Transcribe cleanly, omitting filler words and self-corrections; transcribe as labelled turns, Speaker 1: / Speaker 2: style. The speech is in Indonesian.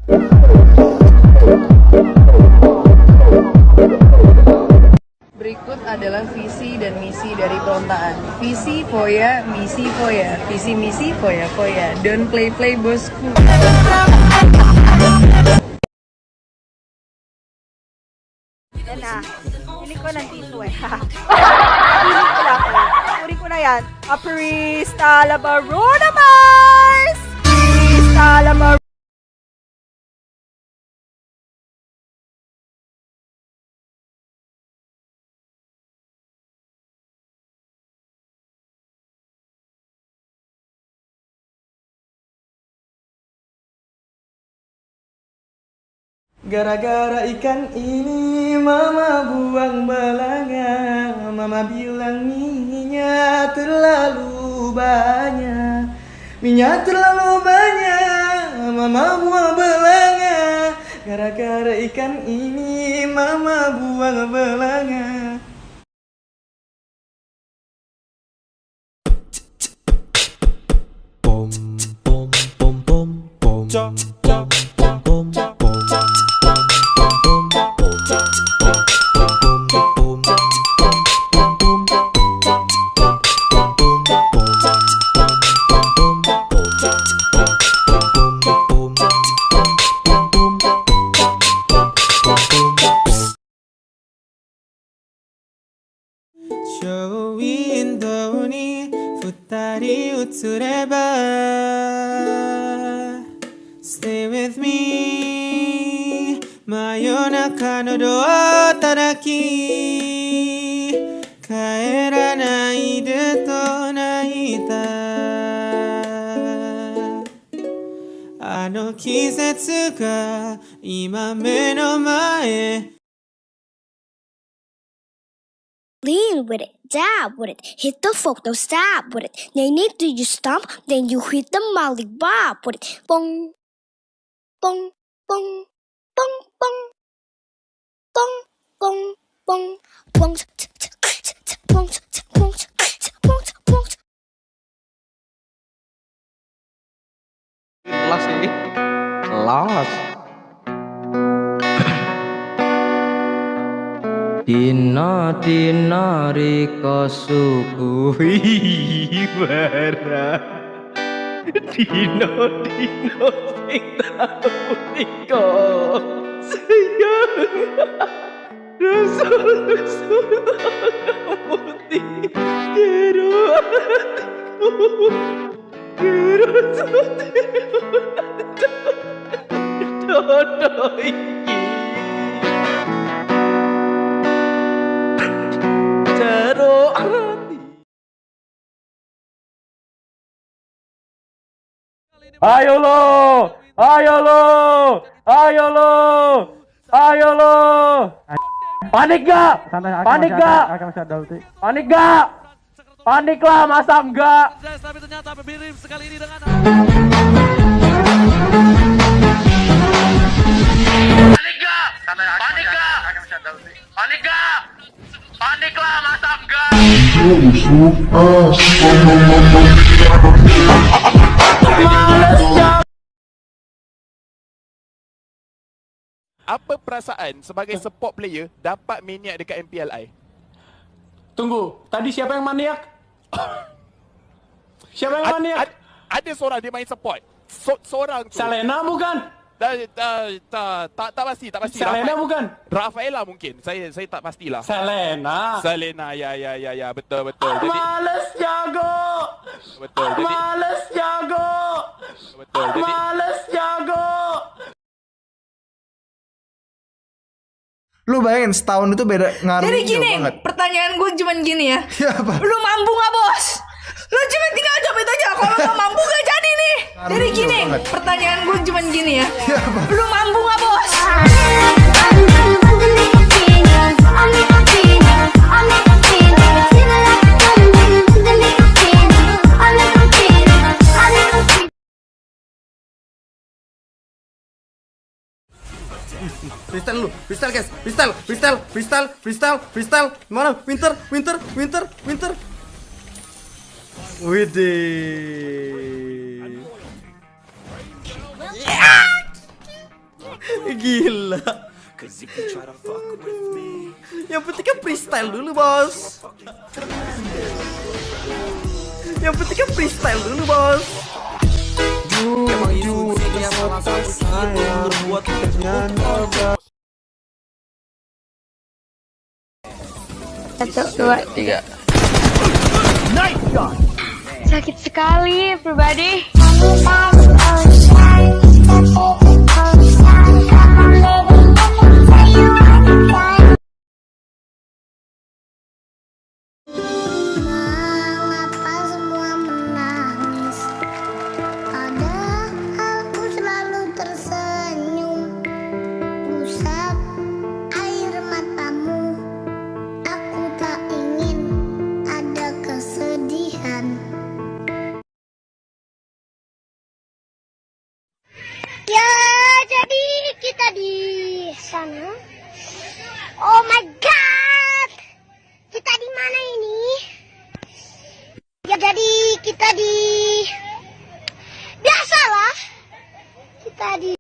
Speaker 1: Berikut adalah visi dan misi dari perontaan. Visi foya, misi foya. Visi misi foya foya. Don't play play bosku.
Speaker 2: Yan na. Hindi ko nandito eh. Hindi ko lang. Uri ko na yan. Aprista Labarona Mars! Aprista Labarona.
Speaker 3: Gara-gara ikan ini mama buang belanga. Mama bilang minyak terlalu banyak. Minyak terlalu banyak. Mama buang belanga. Gara-gara ikan ini mama buang belanga. Pom pom pom pom pom. Pom pom pom pom. 저 윈도우니 futari utsureba. Stay with me. Mayonaka no doa tadaki. Kaeranai de to naita. Ano kisetsu ga ima me no mae.
Speaker 4: Lean with it, dab with it, hit the photo, stab with it. Then do you stomp, then you hit the molly bob with it. Bong, bong, bong, bong, bong, bong, bong, bong, bong, bong, bong, bong.
Speaker 5: Kelas ini. Kelas. Dina riko suguhi barang. Dina sing tau nika sayang. Rasul putih jero hatiku. Jero dodo iki. Jero hati. Ayo lo, ayo lo, ayo lo, ayo lo. Panik gak? Panik gak? Panik gak? Panik lah, masa enggak?
Speaker 6: Tapi ternyata Birim sekali ini dengan panik gak? Panik gak? Panik gak? Panik lah, masa enggak? Apa perasaan sebagai support player dapat maniak dekat MPLI?
Speaker 7: Tunggu, tadi siapa yang maniak? Siapa yang maniak?
Speaker 6: Ada seorang dia main support. Seorang tu.
Speaker 7: Selena bukan?
Speaker 6: Tak pasti.
Speaker 7: Selena bukan?
Speaker 6: Rafaela mungkin. Saya tak pastilah.
Speaker 7: Selena.
Speaker 6: Ya, betul. Jadi
Speaker 7: Males jago.
Speaker 6: betul. Jadi
Speaker 7: Males jago.
Speaker 6: betul. Jadi
Speaker 7: Males jago.
Speaker 3: Lu bayangin setahun itu beda ngaruh.
Speaker 1: Jadi gini,
Speaker 3: banget.
Speaker 1: pertanyaan gue cuman gini ya.
Speaker 3: Ya apa?
Speaker 1: Lu mampu gak bos? Lu cuma tinggal jawab itu aja. Kalau gak mampu gak jadi nih. Jadi gini, pertanyaan gue cuman gini ya.
Speaker 3: Ya apa?
Speaker 1: Lu mampu gak bos?
Speaker 3: Freestyle lu, freestyle guys, freestyle. Mana? Winter. Widih.
Speaker 8: Gila. Yang penting kan freestyle dulu, Bos. Yang penting kan freestyle dulu, Bos. Emang itu yang salah satu kita berbuat dengan obat.
Speaker 9: 1, 2, 3. Sakit sekali, everybody.
Speaker 4: Mengapa semua menangis? Padahal aku selalu tersenyum. Usap air matamu. Aku tak ingin ada kesedihan. Ya, jadi kita di sana. Oh my god. Kita di mana ini? Ya jadi kita di biasalah. Kita di